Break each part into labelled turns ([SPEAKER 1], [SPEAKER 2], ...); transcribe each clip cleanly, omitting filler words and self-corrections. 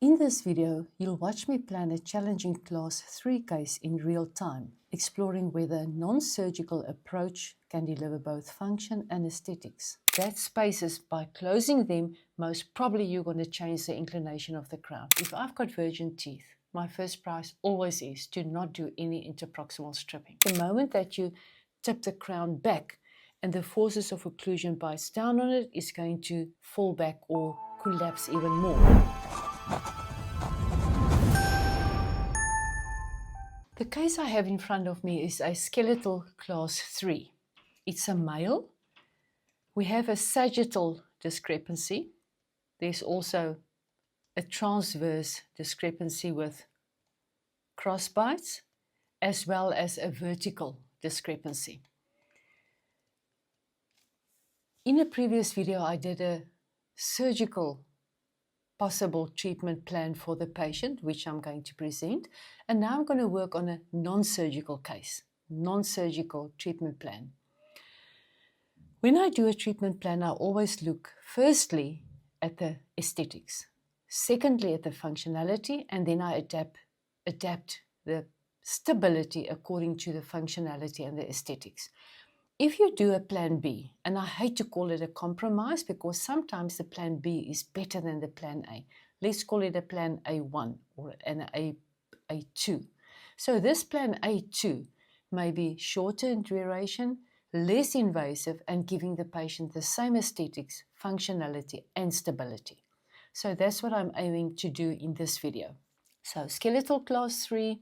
[SPEAKER 1] In this video, you'll watch me plan a challenging Class 3 case in real time, exploring whether a non-surgical approach can deliver both function and aesthetics. That spaces, by closing them, most probably you're going to change the inclination of the crown. If I've got virgin teeth, my first prize always is to not do any interproximal stripping. The moment that you tip the crown back and the forces of occlusion bites down on it, it's going to fall back or collapse even more. The case I have in front of me is a skeletal Class 3. It's a male. We have a sagittal discrepancy. There's also a transverse discrepancy with cross bites, as well as a vertical discrepancy. In a previous video, I did a surgical possible treatment plan for the patient, which I'm going to present. And now I'm going to work on a non-surgical case, non-surgical treatment plan. When I do a treatment plan, I always look firstly at the aesthetics, secondly at the functionality, and then I adapt the stability according to the functionality and the aesthetics. If you do a plan B, and I hate to call it a compromise because sometimes the plan B is better than the plan A. Let's call it a plan A1 or an A2. So this plan A2 may be shorter in duration, less invasive, and giving the patient the same aesthetics, functionality, and stability. So that's what I'm aiming to do in this video. So skeletal Class 3,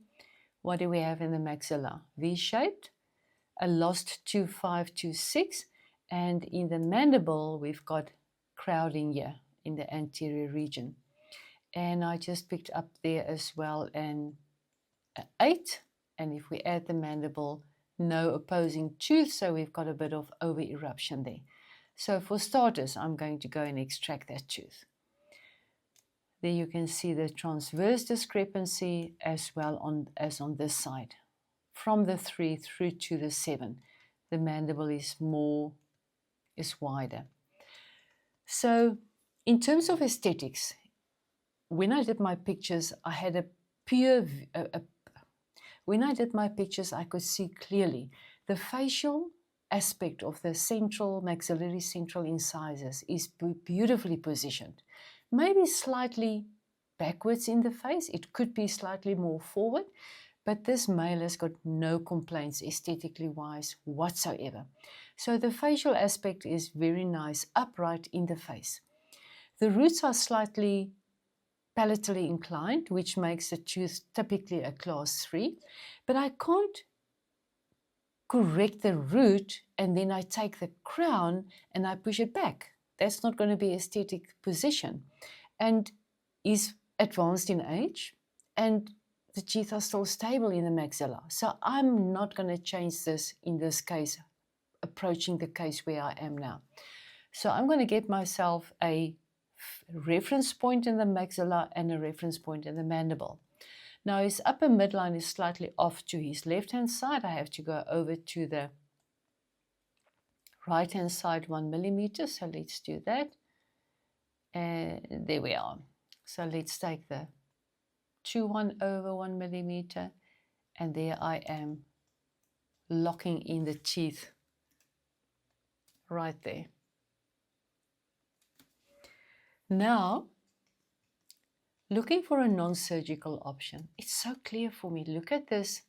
[SPEAKER 1] what do we have in the maxilla? V-shaped. A lost 2.5 to 6, and in the mandible we've got crowding here in the anterior region, and I just picked up there as well an 8, and if we add the mandible, no opposing tooth, so we've got a bit of over eruption there. So for starters, I'm going to go and extract that tooth. There you can see the transverse discrepancy as well as on this side. From the 3 through to the 7, the mandible is wider. So in terms of aesthetics, when I did my pictures, I had a pure, when I did my pictures, I could see clearly the facial aspect of the central, maxillary central incisors is beautifully positioned. Maybe slightly backwards in the face, it could be slightly more forward, but this male has got no complaints aesthetically wise whatsoever. So the facial aspect is very nice, upright in the face. The roots are slightly palatally inclined, which makes the tooth typically a Class 3, but I can't correct the root and then I take the crown and I push it back. That's not going to be aesthetic position, and is advanced in age, and the teeth are still stable in the maxilla. So I'm not going to change this in this case, approaching the case where I am now. So I'm going to get myself a reference point in the maxilla and a reference point in the mandible. Now his upper midline is slightly off to his left-hand side. I have to go over to the right-hand side 1 millimeter. So let's do that. And there we are. So let's take the 2-1 over 1 millimeter, and there I am locking in the teeth right there. Now, looking for a non-surgical option. It's so clear for me. Look at this,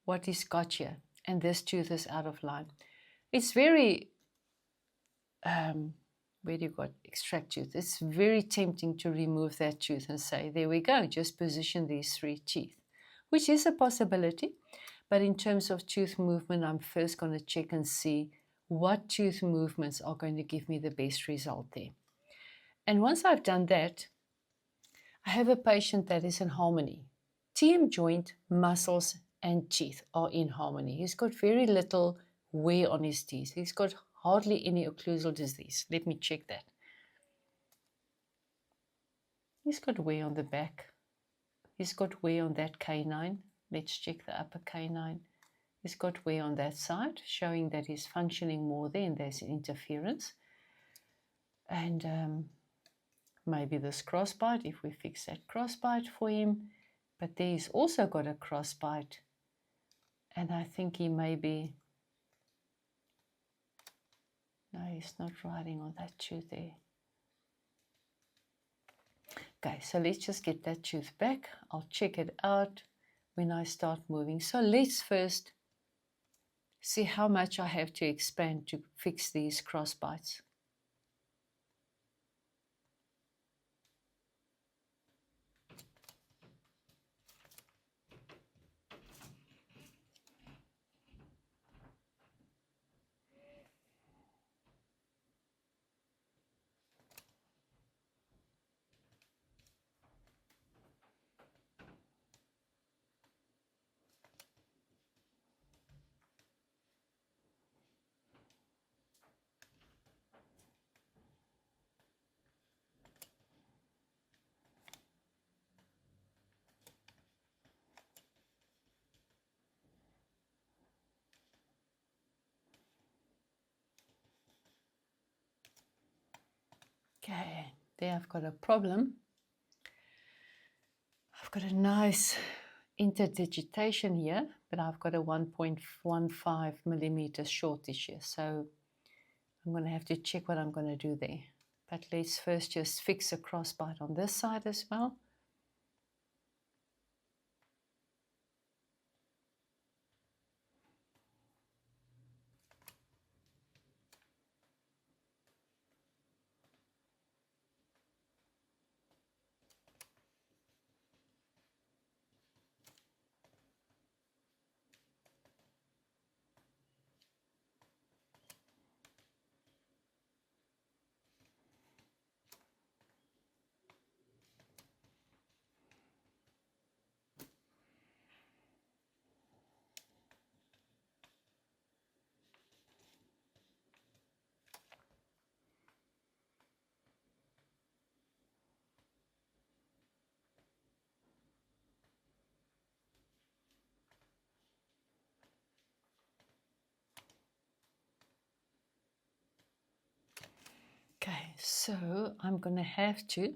[SPEAKER 1] what is got here, and this tooth is out of line. It's very where do you got extract tooth? It's very tempting to remove that tooth and say, there we go, just position these 3 teeth, which is a possibility. But in terms of tooth movement, I'm first going to check and see what tooth movements are going to give me the best result there. And once I've done that, I have a patient that is in harmony. TM joint, muscles, and teeth are in harmony. He's got very little wear on his teeth. He's got hardly any occlusal disease. Let me check that. He's got wear on the back. He's got wear on that canine. Let's check the upper canine. He's got wear on that side, showing that he's functioning more there and there's interference. And maybe this crossbite, if we fix that crossbite for him. But there he's also got a crossbite. And I think he may be, no, he's not riding on that tooth there. Okay, so let's just get that tooth back. I'll check it out when I start moving. So let's first see how much I have to expand to fix these crossbites. Okay, there I've got a problem. I've got a nice interdigitation here, but I've got a 1.15 millimeters shortage here. So I'm going to have to check what I'm going to do there. But let's first just fix a crossbite on this side as well. Okay, so I'm going to have to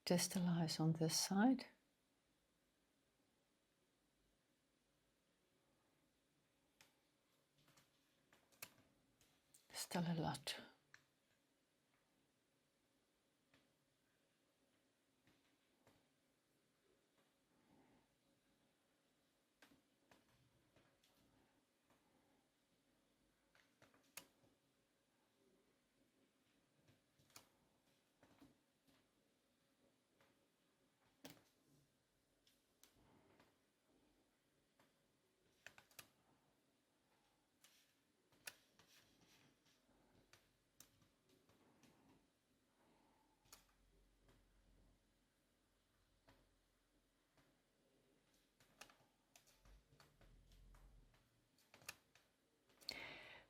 [SPEAKER 1] distalize on this side. Still a lot.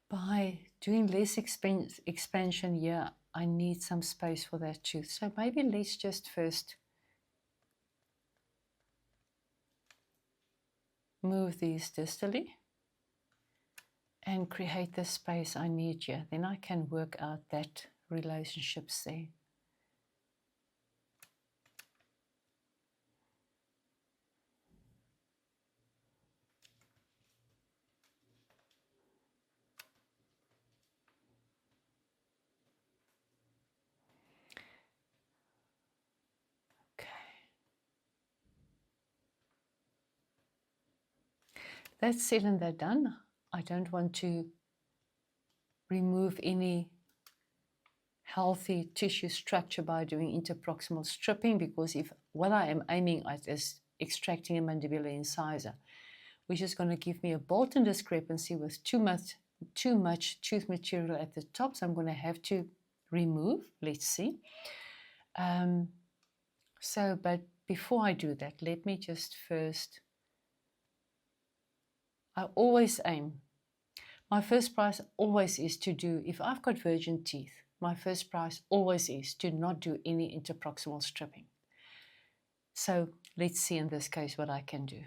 [SPEAKER 1] By doing less expansion here, I need some space for that tooth. So maybe let's just first move these distally and create the space I need here. Then I can work out that relationships there. That's said and that done. I don't want to remove any healthy tissue structure by doing interproximal stripping, because if what I am aiming at is extracting a mandibular incisor, which is going to give me a Bolton discrepancy with too much tooth material at the top, so I'm going to have to remove. Let's see. But before I do that, let me just first, I always aim, my first prize always is to do, if I've got virgin teeth, my first prize always is to not do any interproximal stripping. So let's see in this case what I can do.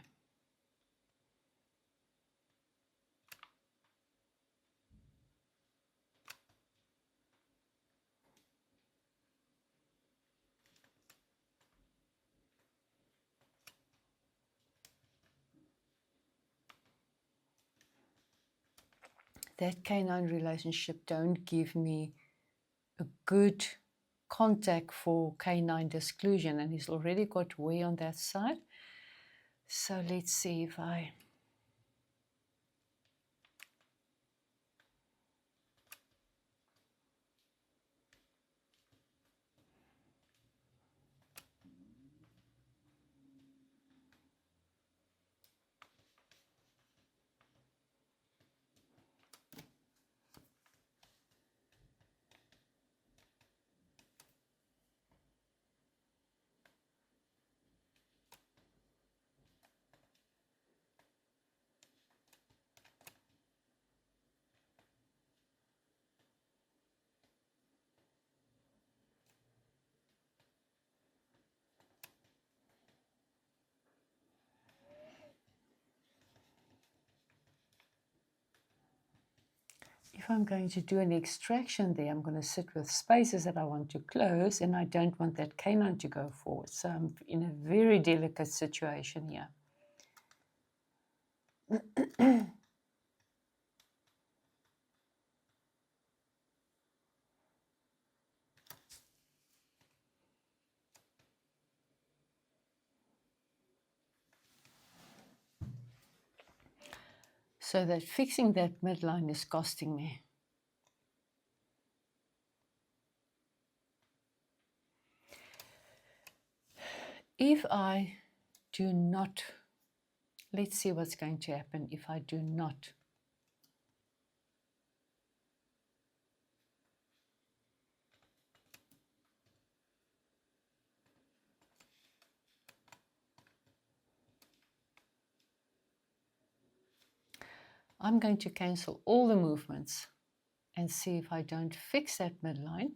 [SPEAKER 1] that canine relationship don't give me a good contact for canine disclusion, and he's already got wear on that side. So let's see if I if I'm going to do an extraction there, I'm going to sit with spaces that I want to close, and I don't want that canine to go forward. So I'm in a very delicate situation here. So that fixing that midline is costing me. If I do not, let's see what's going to happen if I do not I'm going to cancel all the movements and see if I don't fix that midline,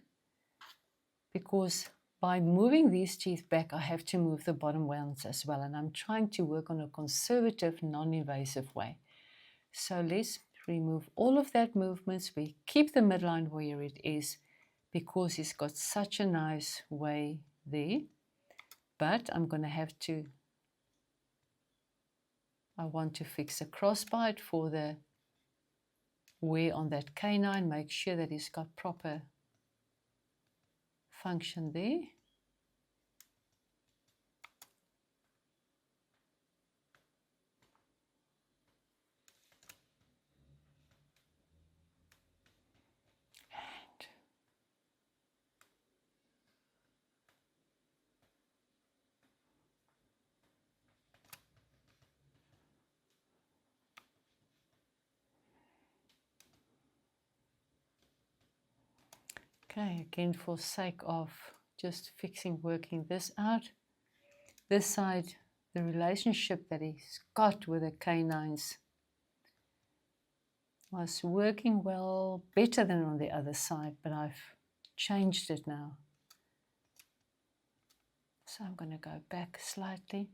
[SPEAKER 1] because by moving these teeth back, I have to move the bottom ones as well, and I'm trying to work on a conservative, non-invasive way. So let's remove all of that movements. We keep the midline where it is because it's got such a nice way there, but I'm going to have to, I want to fix a crossbite for the wear on that canine, make sure that it's got proper function there. Okay, again, for sake of just working this out, this side, the relationship that he's got with the canines was working well, better than on the other side, but I've changed it now. So I'm going to go back slightly.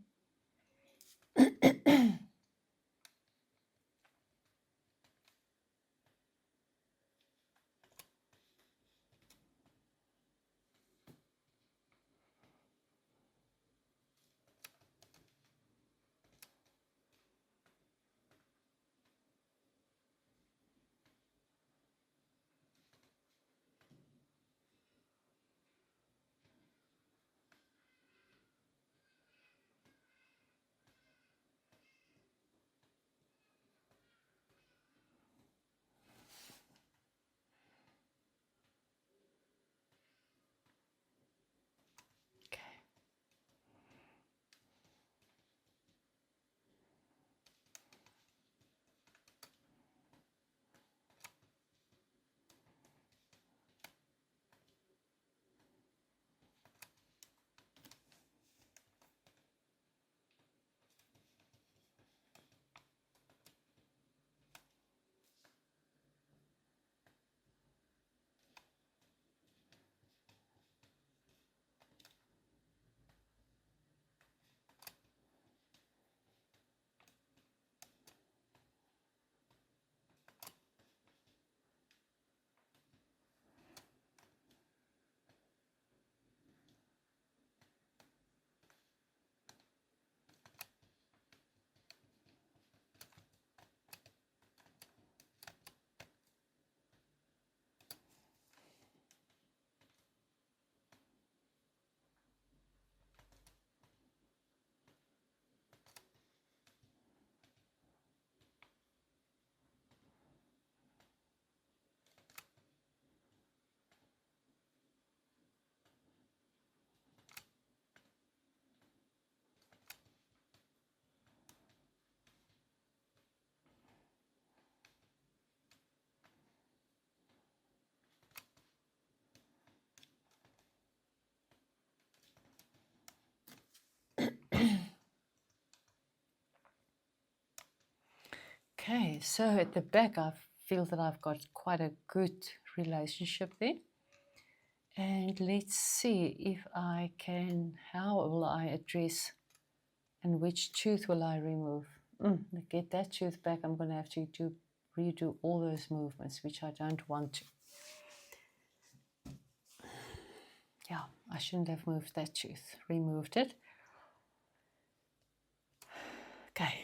[SPEAKER 1] Okay, so at the back I feel that I've got quite a good relationship there. And let's see if I can, how will I address and which tooth will I remove? To get that tooth back, I'm going to have to redo all those movements, which I don't want to. Yeah, I shouldn't have moved that tooth, removed it. Okay,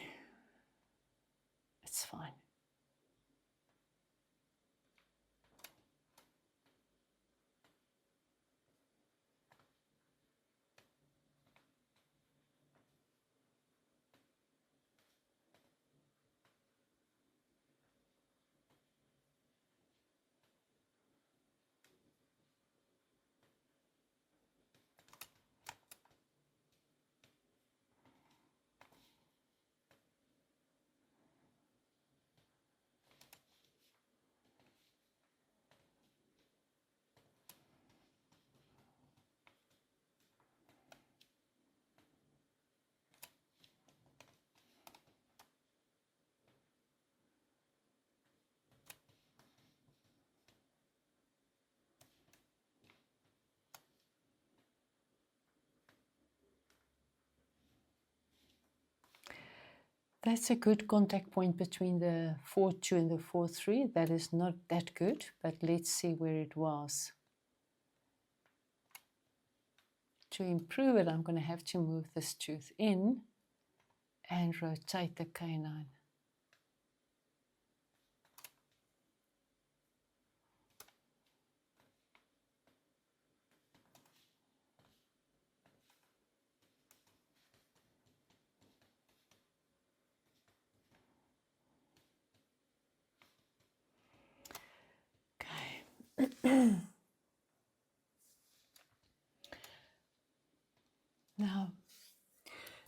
[SPEAKER 1] it's fine. That's a good contact point between the 4-2 and the 4-3. That is not that good, but let's see where it was. To improve it, I'm going to have to move this tooth in and rotate the canine. Okay. Now,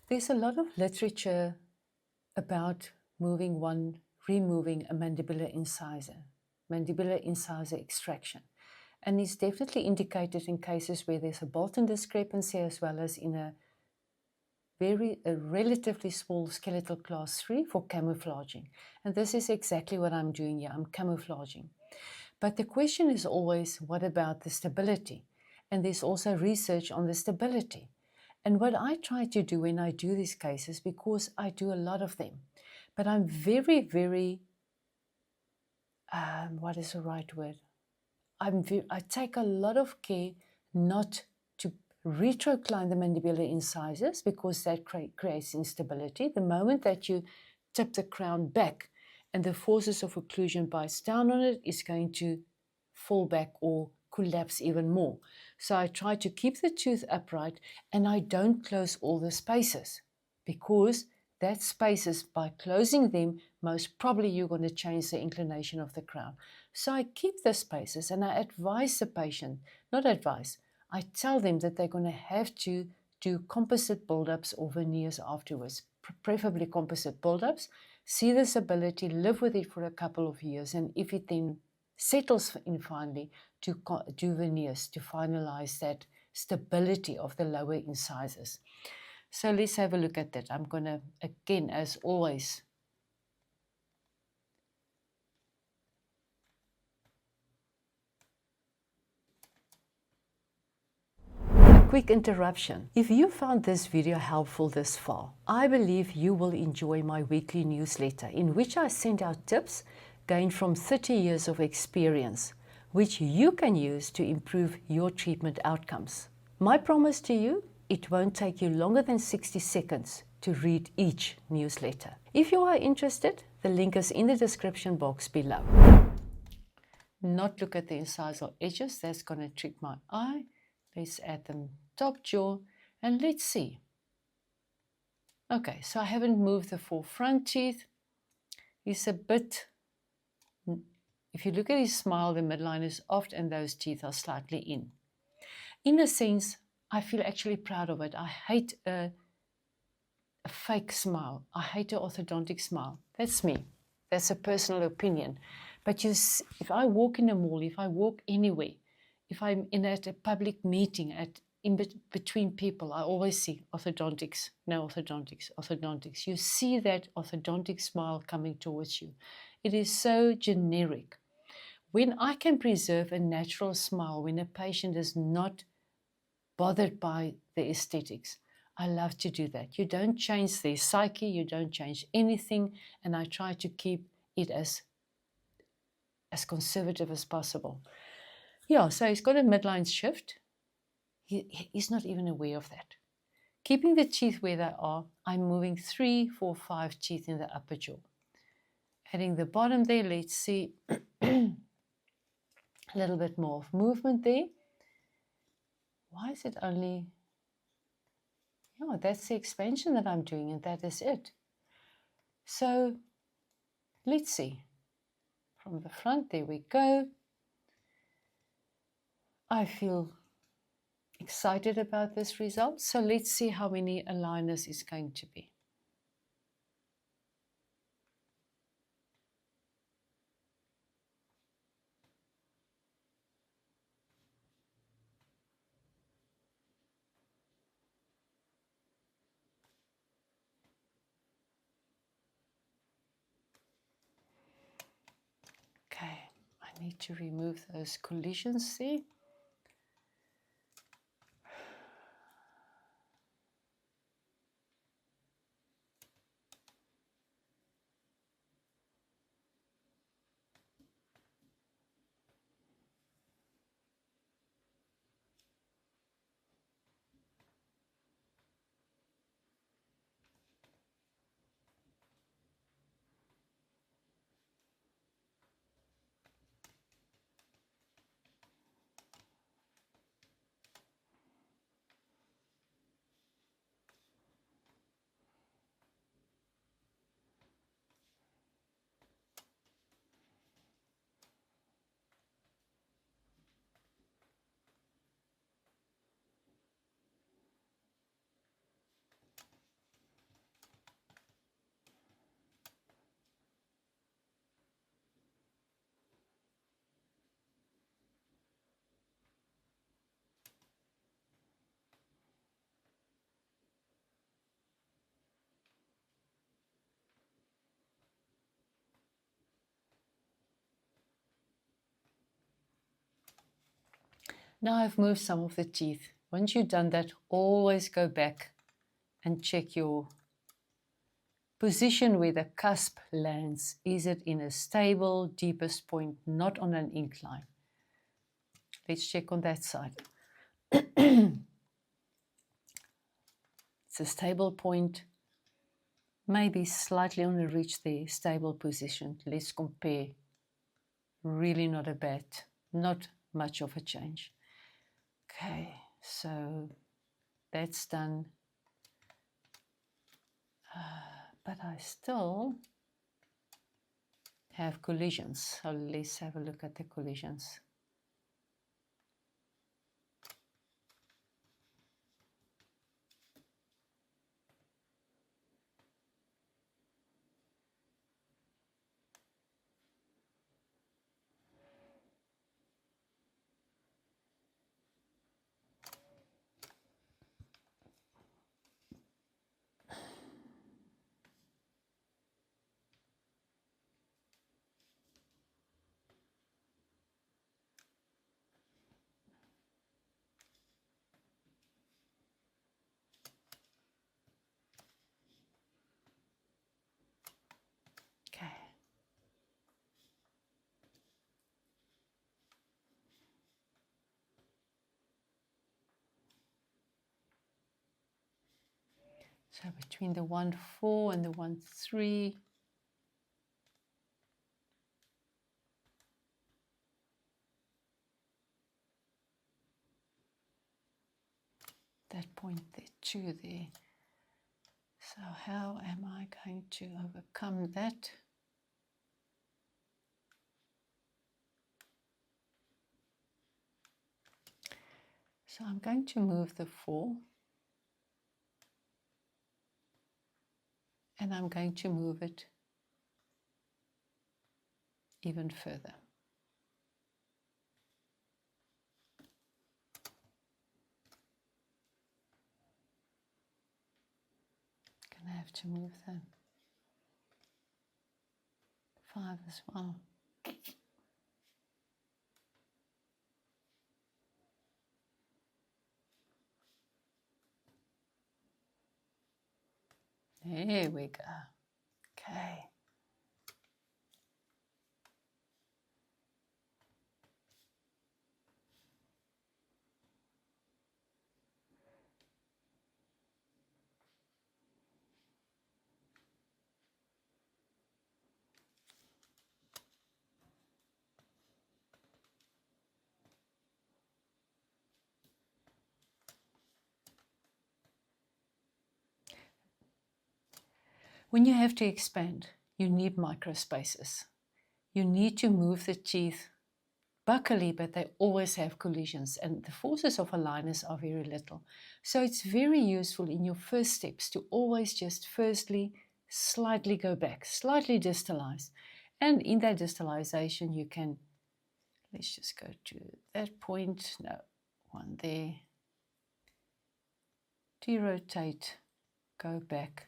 [SPEAKER 1] there's a lot of literature about removing a mandibular incisor extraction. And it's definitely indicated in cases where there's a Bolton discrepancy, as well as in a relatively small skeletal class 3 for camouflaging. And this is exactly what I'm doing here. I'm camouflaging. But the question is always, what about the stability? And there's also research on the stability. And what I try to do when I do these cases, because I do a lot of them, but I'm very, very, what is the right word? I take a lot of care not to retrocline the mandibular incisors, because that creates instability. The moment that you tip the crown back and the forces of occlusion bites down on it, it's going to fall back or collapse even more. So I try to keep the tooth upright, and I don't close all the spaces, because that spaces, by closing them, most probably you're going to change the inclination of the crown. So I keep the spaces, and I advise the patient, not advise, I tell them that they're going to have to do composite build-ups or veneers afterwards, preferably composite build-ups, see the stability, live with it for a couple of years, and if it then settles in finally, to do veneers to finalize that stability of the lower incisors. So let's have a look at that. I'm going to, again, as always, quick interruption. If you found this video helpful this far, I believe you will enjoy my weekly newsletter, in which I send out tips gained from 30 years of experience, which you can use to improve your treatment outcomes. My promise to you, it won't take you longer than 60 seconds to read each newsletter. If you are interested, the link is in the description box below. Not look at the incisal edges, that's going to trick my eye. Let's add the top jaw, and let's see. Okay, so I haven't moved the 4 front teeth. He's a bit, if you look at his smile, the midline is off and those teeth are slightly in. In a sense, I feel actually proud of it. I hate a fake smile. I hate an orthodontic smile. That's me. That's a personal opinion. But if I walk in a mall, if I walk anywhere, if I'm at a public meeting, between people, I always see orthodontics, no orthodontics, orthodontics. You see that orthodontic smile coming towards you. It is so generic. When I can preserve a natural smile, when a patient is not bothered by the aesthetics, I love to do that. You don't change their psyche, you don't change anything, and I try to keep it as conservative as possible. Yeah, so he's got a midline shift. He's not even aware of that. Keeping the teeth where they are, I'm moving 3, 4, 5 teeth in the upper jaw. Adding the bottom there, let's see a little bit more of movement there. Why is it only, yeah, that's the expansion that I'm doing, and that is it. So let's see. From the front, there we go. I feel excited about this result. So let's see how many aligners is going to be. Okay, I need to remove those collisions there. Now I've moved some of the teeth. Once you've done that, always go back and check your position where the cusp lands. Is it in a stable, deepest point, not on an incline? Let's check on that side. It's a stable point, maybe slightly on the ridge there, stable position. Let's compare. Really not a bad, not much of a change. Okay, so that's done. But I still have collisions. So let's have a look at the collisions. Okay. So between the 1-4 and the 1-3, that point there too there. So how am I going to overcome that? So I'm going to move the 4, and I'm going to move it even further. have to move the 5 as well. There we go. Okay. When you have to expand, you need micro spaces. You need to move the teeth buccally, but they always have collisions, and the forces of aligners are very little. So it's very useful in your first steps to always just firstly slightly go back, slightly distalize. And in that distalization, you can, let's just go to that point, no, one there, derotate, go back,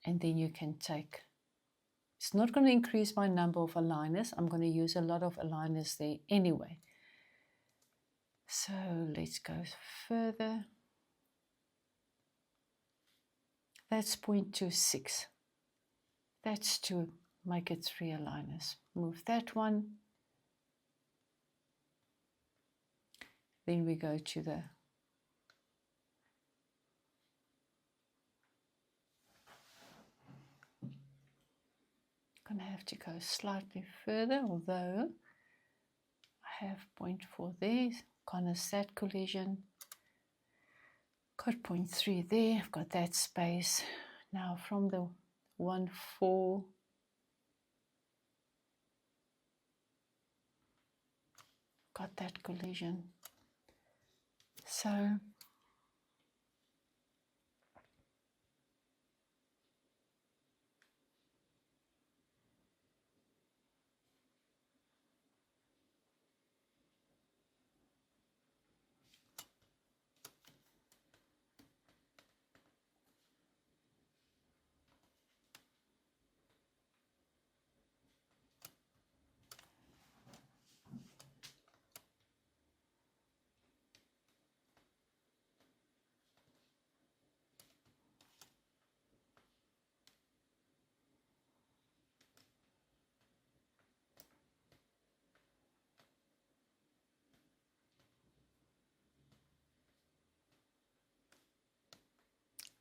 [SPEAKER 1] and then you can take, it's not going to increase my number of aligners. I'm going to use a lot of aligners there anyway. So let's go further. That's 0.26. That's to make it 3 aligners. Move that one. Then we go to the gonna have to go slightly further, although I have 0.4 there, minus that collision. Got 0.3 there, I've got that space. Now from the 1.4, got that collision. So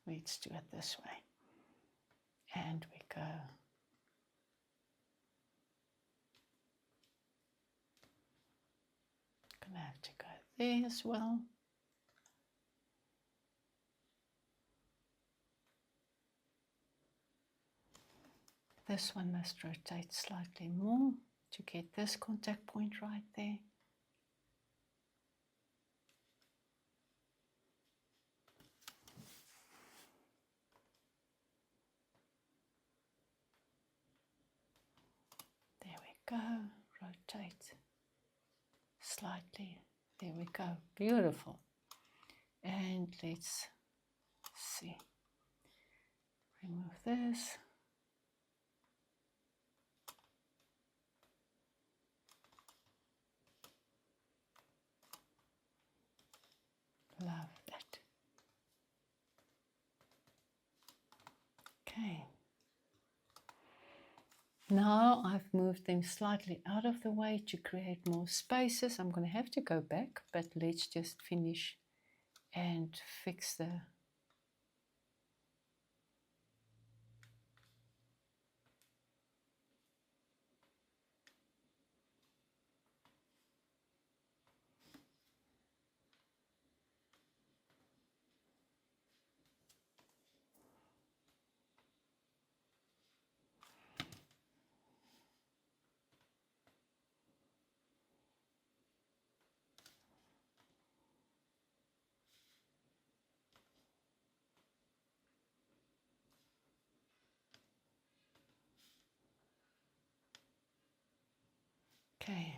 [SPEAKER 1] let's do it this way. And we go. Gonna have to go there as well. This one must rotate slightly more to get this contact point right there. There we go. Rotate slightly. There we go. Beautiful. And let's see. Remove this. Love that. Okay. Now I've moved them slightly out of the way to create more spaces. I'm going to have to go back, but let's just finish and fix the okay.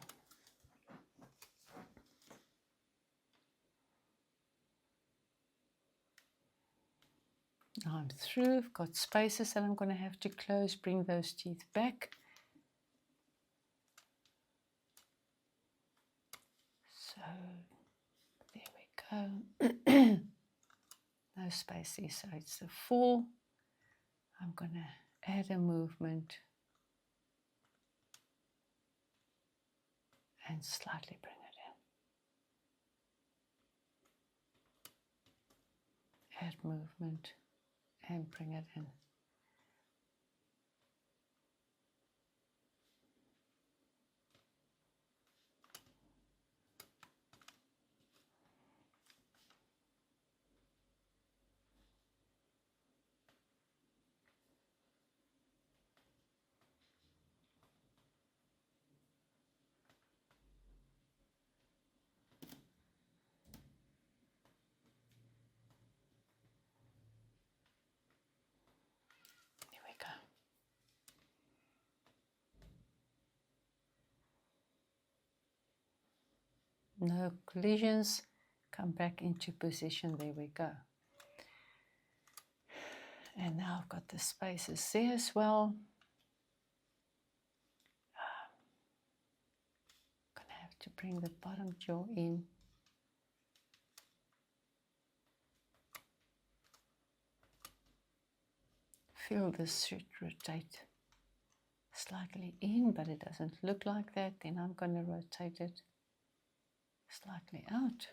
[SPEAKER 1] Now I'm through. I've got spaces that I'm going to have to close, bring those teeth back. So there we go. No spaces, so it's the 4. I'm going to add a movement and slightly bring it in. Add movement and bring it in. There we go. No collisions. Come back into position. There we go. And now I've got the spaces there as well. I'm going to have to bring the bottom jaw in. Feel this should rotate slightly in, but it doesn't look like that. Then I'm going to rotate it slightly out.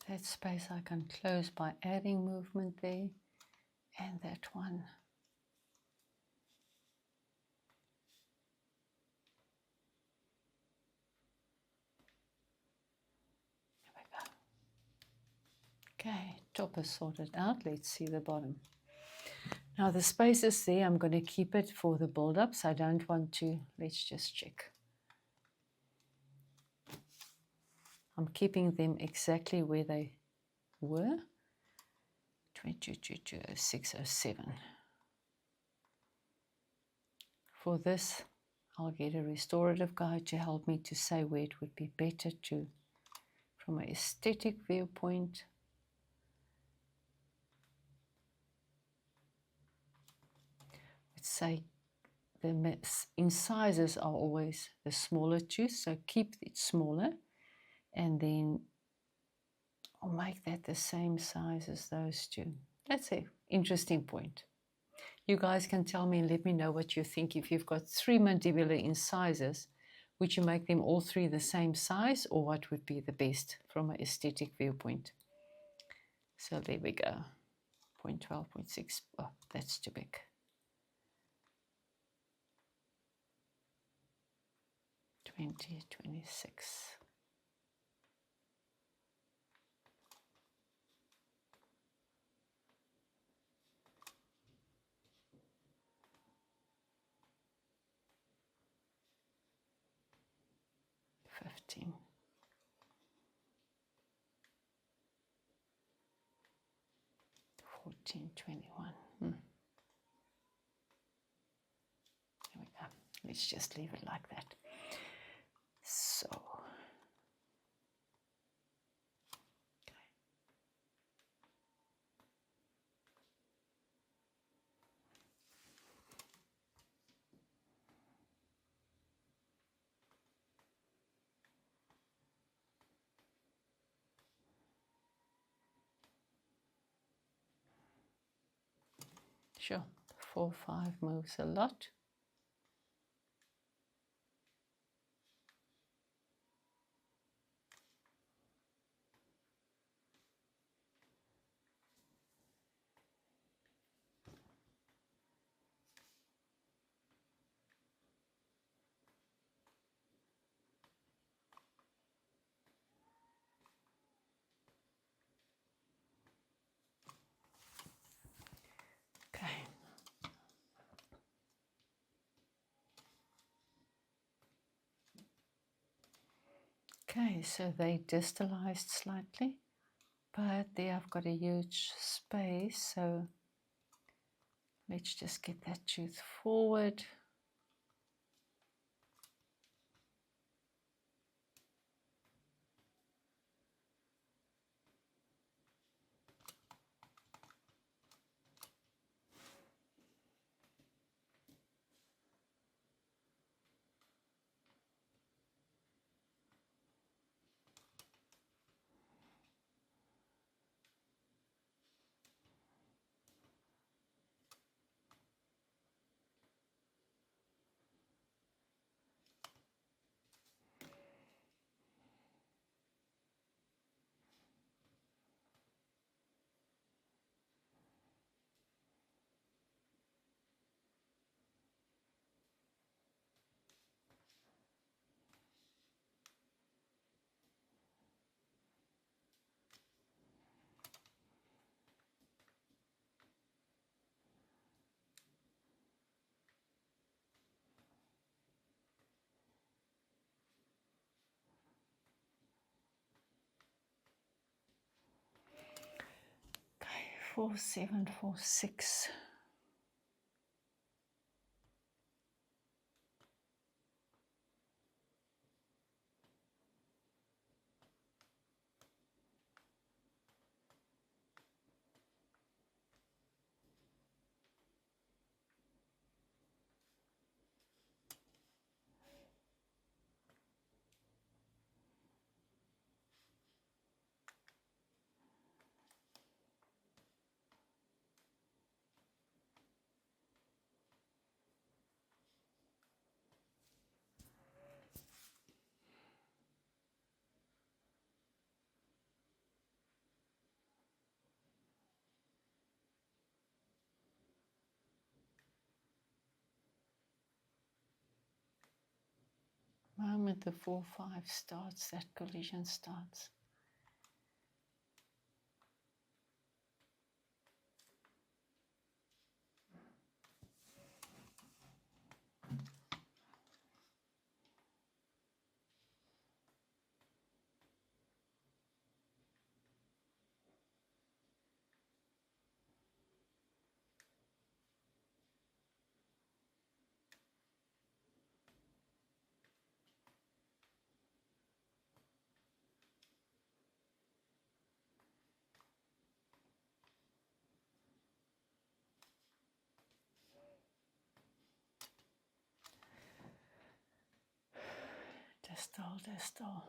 [SPEAKER 1] That space I can close by adding movement there, and that one. There we go. Okay, top is sorted out. Let's see the bottom. Now the spaces there, I'm going to keep it for the build-ups. I don't want to, let's just check. I'm keeping them exactly where they were. 22220607. For this, I'll get a restorative guide to help me to say where it would be better to, from an aesthetic viewpoint. Let's say the incisors are always the smaller tooth, so keep it smaller, and then I'll make that the same size as those two. That's an interesting point. You guys can tell me and let me know what you think. If you've got 3 mandibular incisors, would you make them all 3 the same size, or what would be the best from an aesthetic viewpoint? So there we go. 0.12, 0.6. Oh, that's too big. 20, 26. 15. $14.21. There we go. Let's just leave it like that. So, okay. Sure, 4, 5 moves a lot. Okay. Okay, so they distalized slightly, but there I've got a huge space, so let's just get that tooth forward. Okay, 4, 7, 4, 6. Moment the 4, 5 starts, that collision starts. Distal, distal.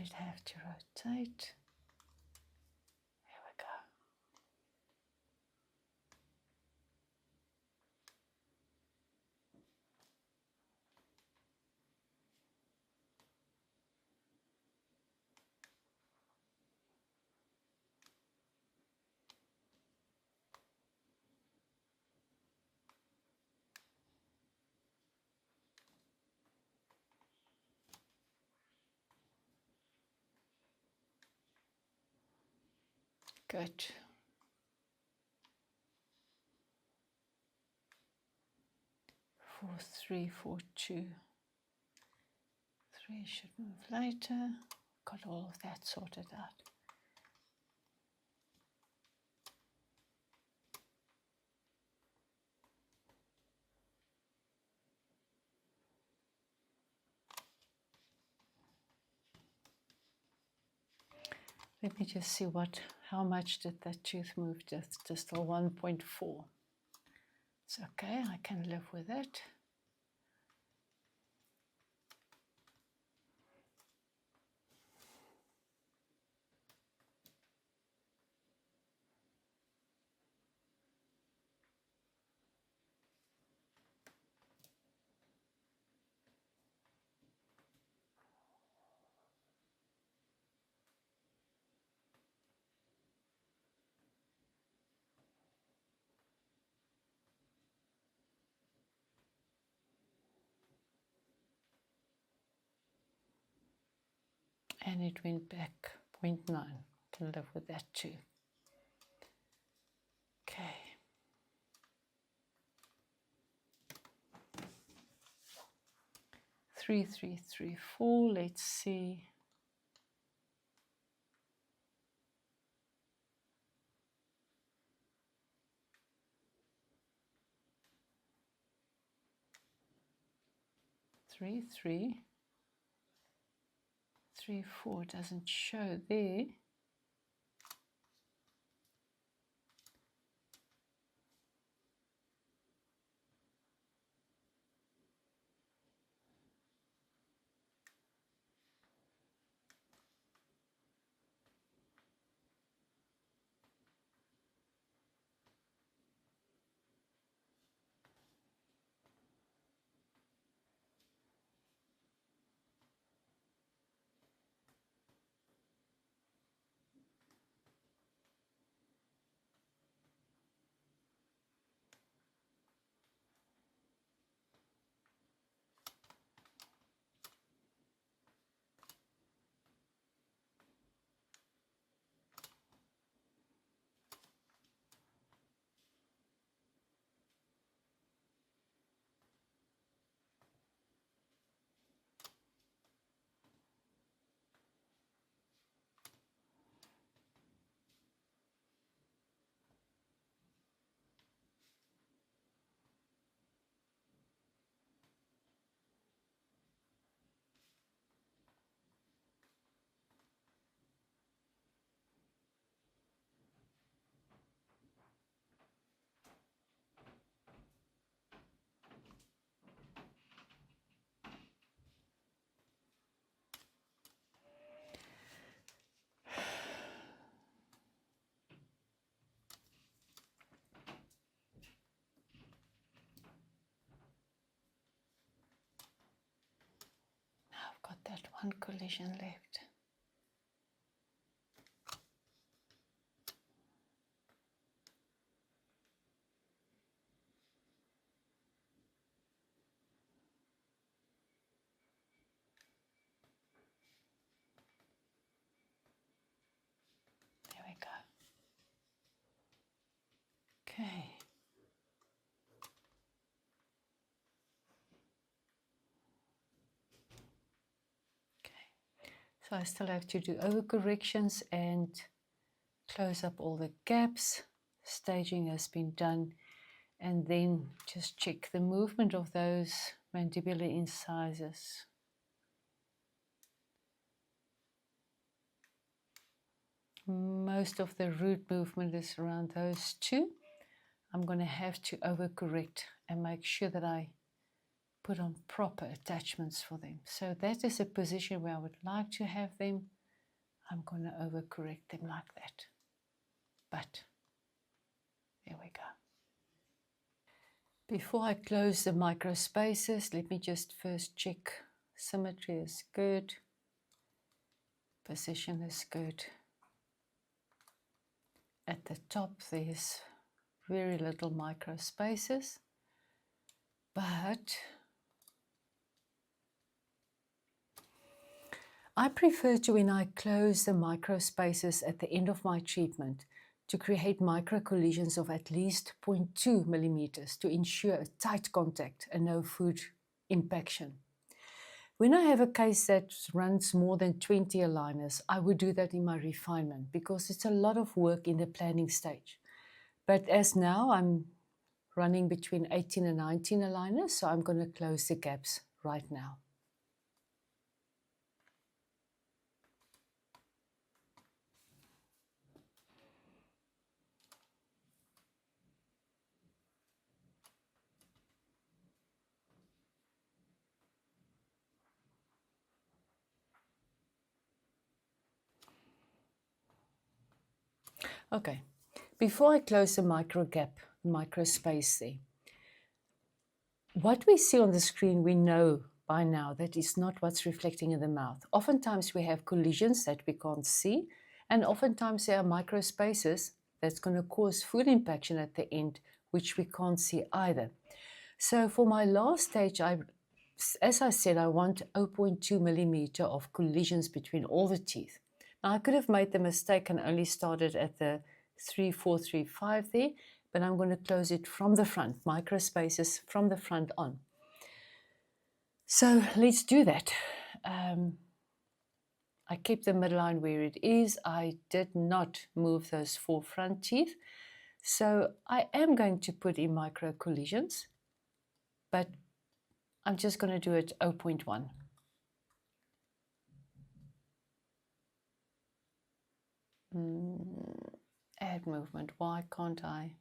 [SPEAKER 1] and it have to rotate. There we go. Good. 4, 3, 4, 2. 3 should move later. Got all of that sorted out. Let me just see how much did that tooth move? Just 1.4. It's okay, I can live with it. And it went back 0.9. Can live with that too. Okay. Three, 3, 3, 4. Let's see. Three, 3, 3, 4 doesn't show there. Got that one collision left. There we go. Okay. So I still have to do overcorrections and close up all the gaps. Staging has been done, and then just check the movement of those mandibular incisors. Most of the root movement is around those two. I'm going to have to overcorrect and make sure that I put on proper attachments for them. So that is a position where I would like to have them. I'm going to overcorrect them like that. But there we go. Before I close the micro spaces, let me just first check symmetry is good. Position is good. At the top there's very little micro spaces, but I prefer to, when I close the micro spaces at the end of my treatment, to create micro collisions of at least 0.2 millimeters to ensure a tight contact and no food impaction. When I have a case that runs more than 20 aligners, I would do that in my refinement because it's a lot of work in the planning stage. But as now I'm running between 18 and 19 aligners, so I'm going to close the gaps right now. Okay, before I close the micro gap, micro space there, what we see on the screen, we know by now that is not what's reflecting in the mouth. Oftentimes we have collisions that we can't see, and oftentimes there are micro spaces that's going to cause food impaction at the end, which we can't see either. So for my last stage, as I said, I want 0.2 millimeter of collisions between all the teeth. Now I could have made the mistake and only started at the 3, 4, 3, 5 there, but I'm going to close it from the front, micro spaces from the front on. So let's do that. I kept the midline where it is. I did not move those 4 front teeth. So I am going to put in micro collisions, but I'm just going to do it 0.1. Add movement. Why can't I?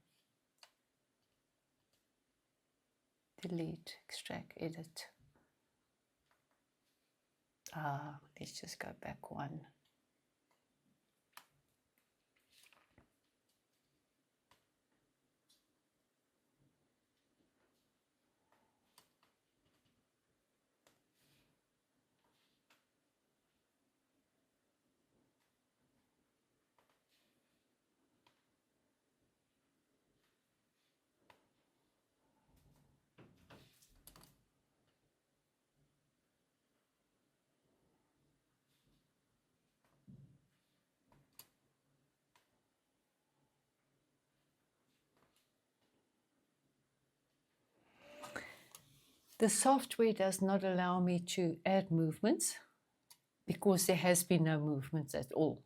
[SPEAKER 1] Delete, extract, edit. Let's just go back 1. The software does not allow me to add movements because there has been no movements at all.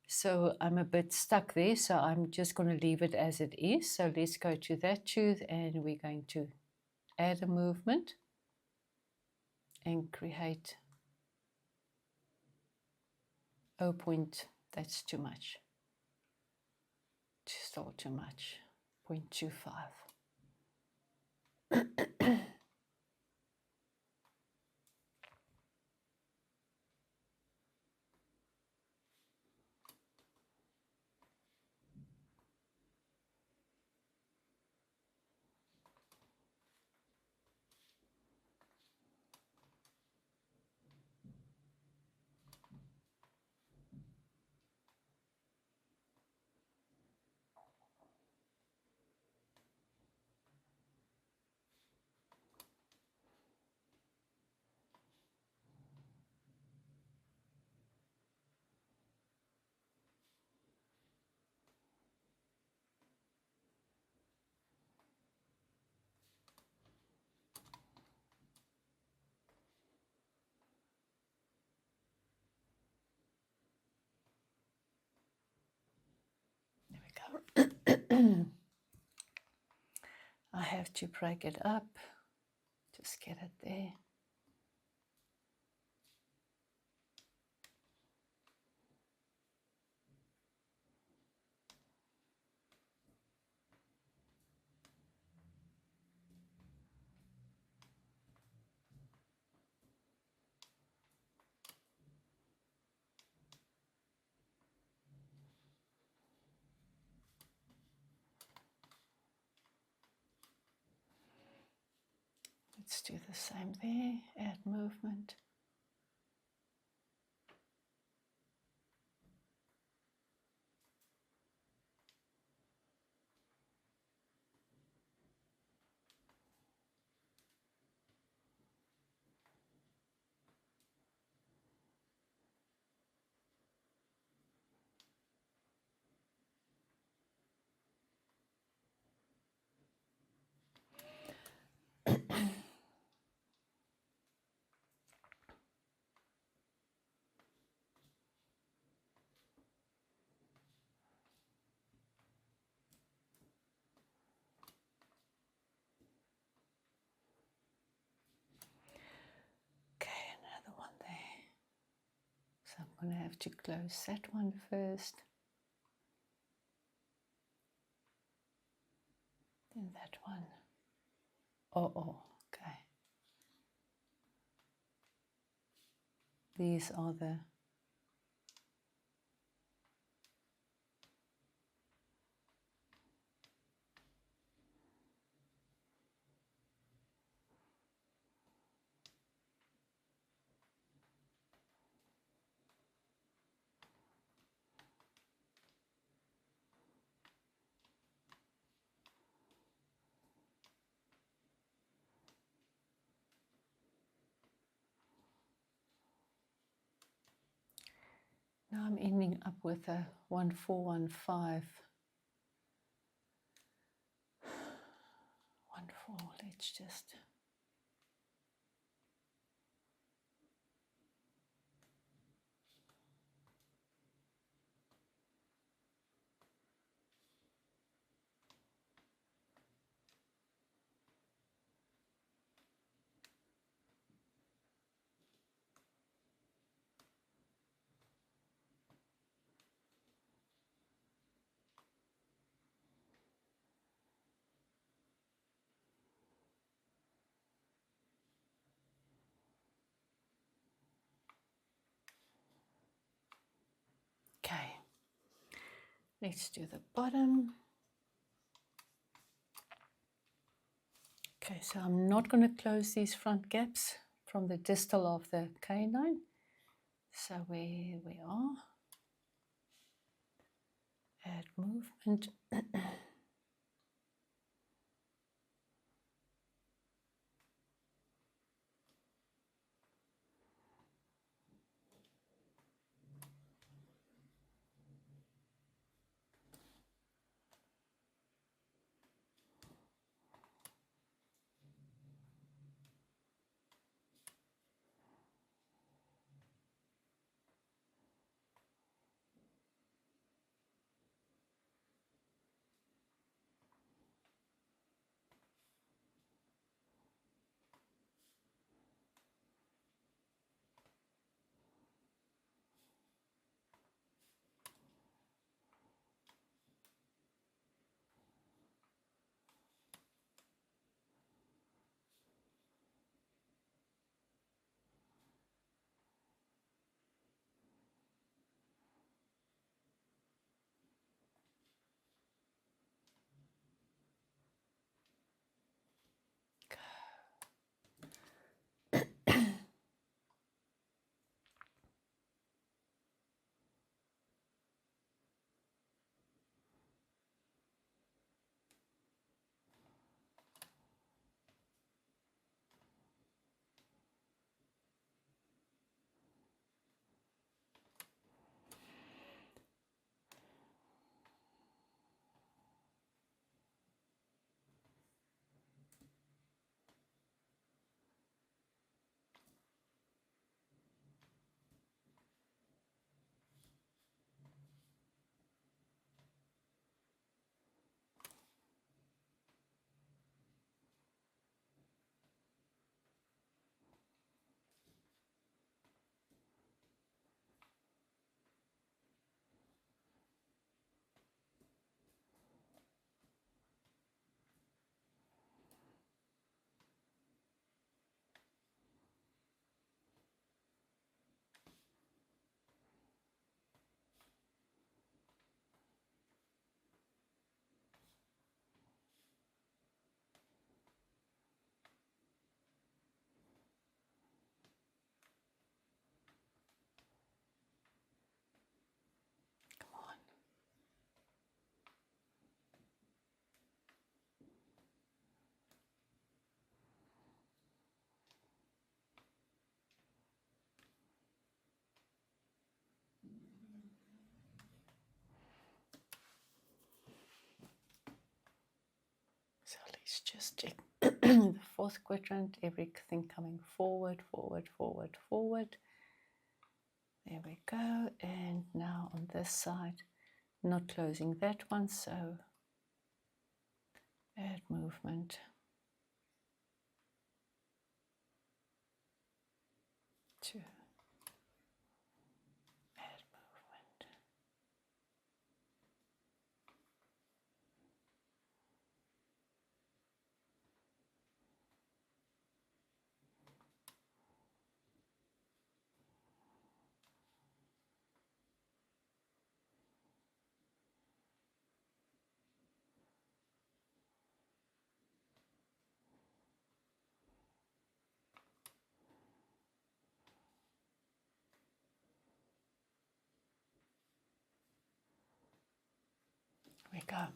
[SPEAKER 1] So I'm a bit stuck there, so I'm just going to leave it as it is. So let's go to that tooth and we're going to add a movement and create 0. That's too much. Still too much. 0.25. I have to break it up. Just get it there. Let's do the same there, add movement. So I'm going to have to close that one first. Then that one. Oh, okay. These are the now I'm ending up with a 1415. 14, let's just okay. Let's do the bottom. Okay, so I'm not going to close these front gaps from the distal of the canine. So where we are, add movement. So let's just check the fourth quadrant, everything coming forward, forward, forward, forward. There we go. And now on this side, not closing that one, so add movement to add movement. There we go.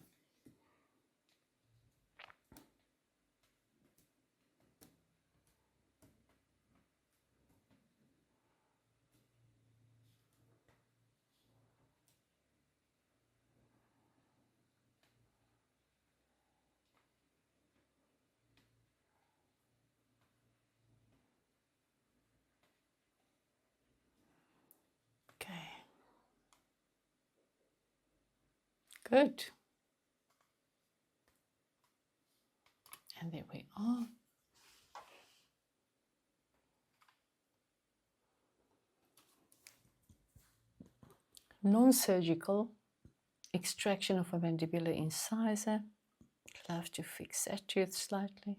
[SPEAKER 1] Okay. Good. And there we are. Non-surgical extraction of a mandibular incisor. I'll have to fix that tooth slightly.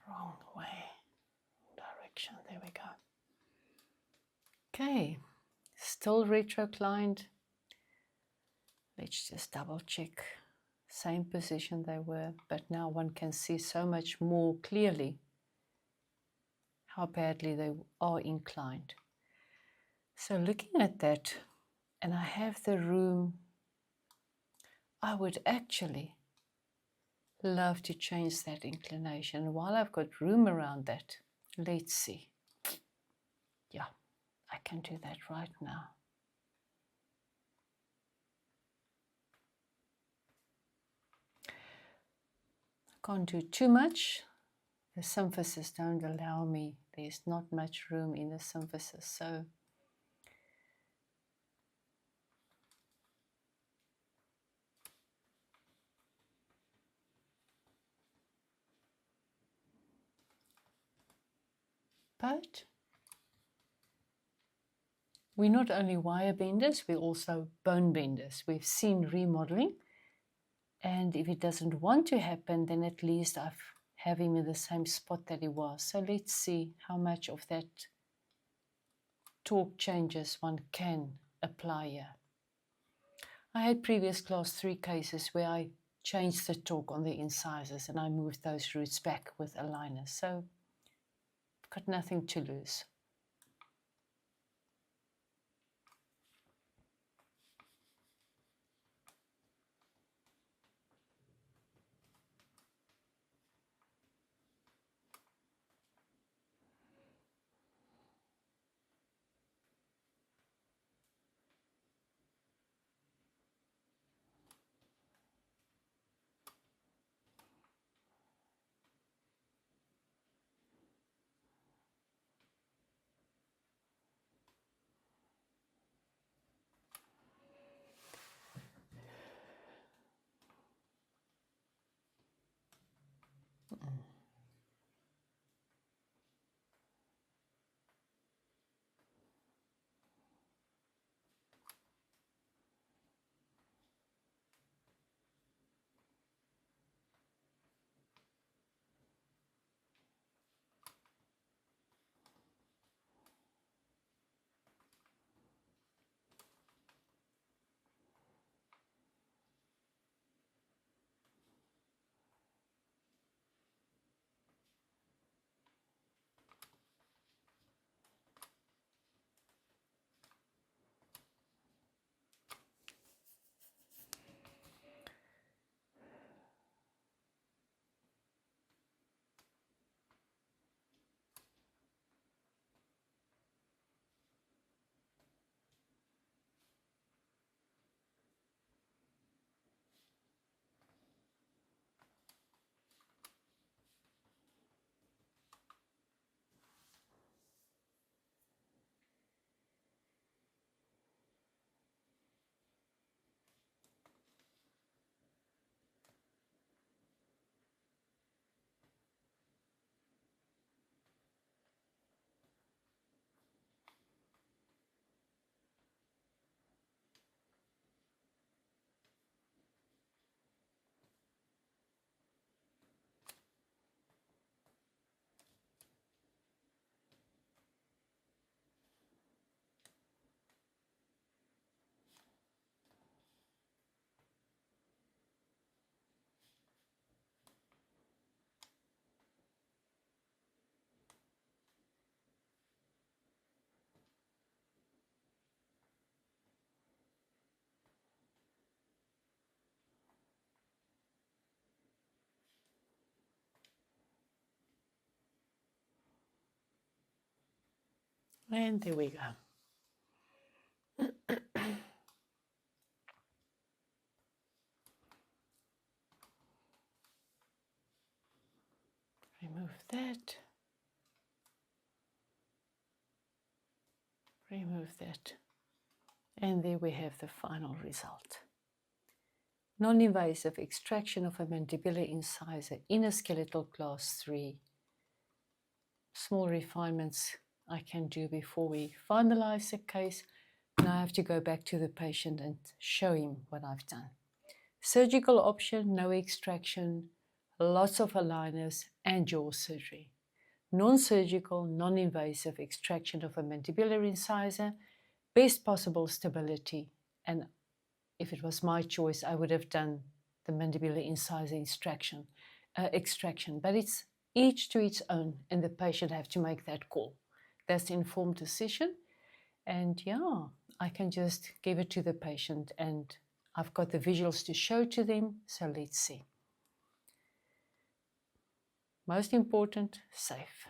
[SPEAKER 1] Wrong way, direction, there we go. Okay, still retroclined. Let's just double check. Same position they were, but now one can see so much more clearly how badly they are inclined. So looking at that, and I have the room, I would actually love to change that inclination. While I've got room around that, let's see. Yeah, I can do that right now. I can't do too much. The symphysis don't allow me. There's not much room in the symphysis, so but we're not only wire benders, we're also bone benders. We've seen remodeling, and if it doesn't want to happen, then at least I have him in the same spot that he was. So let's see how much of that torque changes one can apply here. I had previous class 3 cases where I changed the torque on the incisors and I moved those roots back with aligners. So I've got nothing to lose. And there we go. Remove that. Remove that. And there we have the final result. Non-invasive extraction of a mandibular incisor in a skeletal class 3. Small refinements I can do before we finalize the case. Now I have to go back to the patient and show him what I've done. Surgical option, no extraction, lots of aligners and jaw surgery. Non-surgical, non-invasive extraction of a mandibular incisor, best possible stability, and if it was my choice, I would have done the mandibular incisor extraction. But it's each to its own, and the patient have to make that call. That's an informed decision, and yeah, I can just give it to the patient, and I've got the visuals to show to them, so let's see. Most important, safe.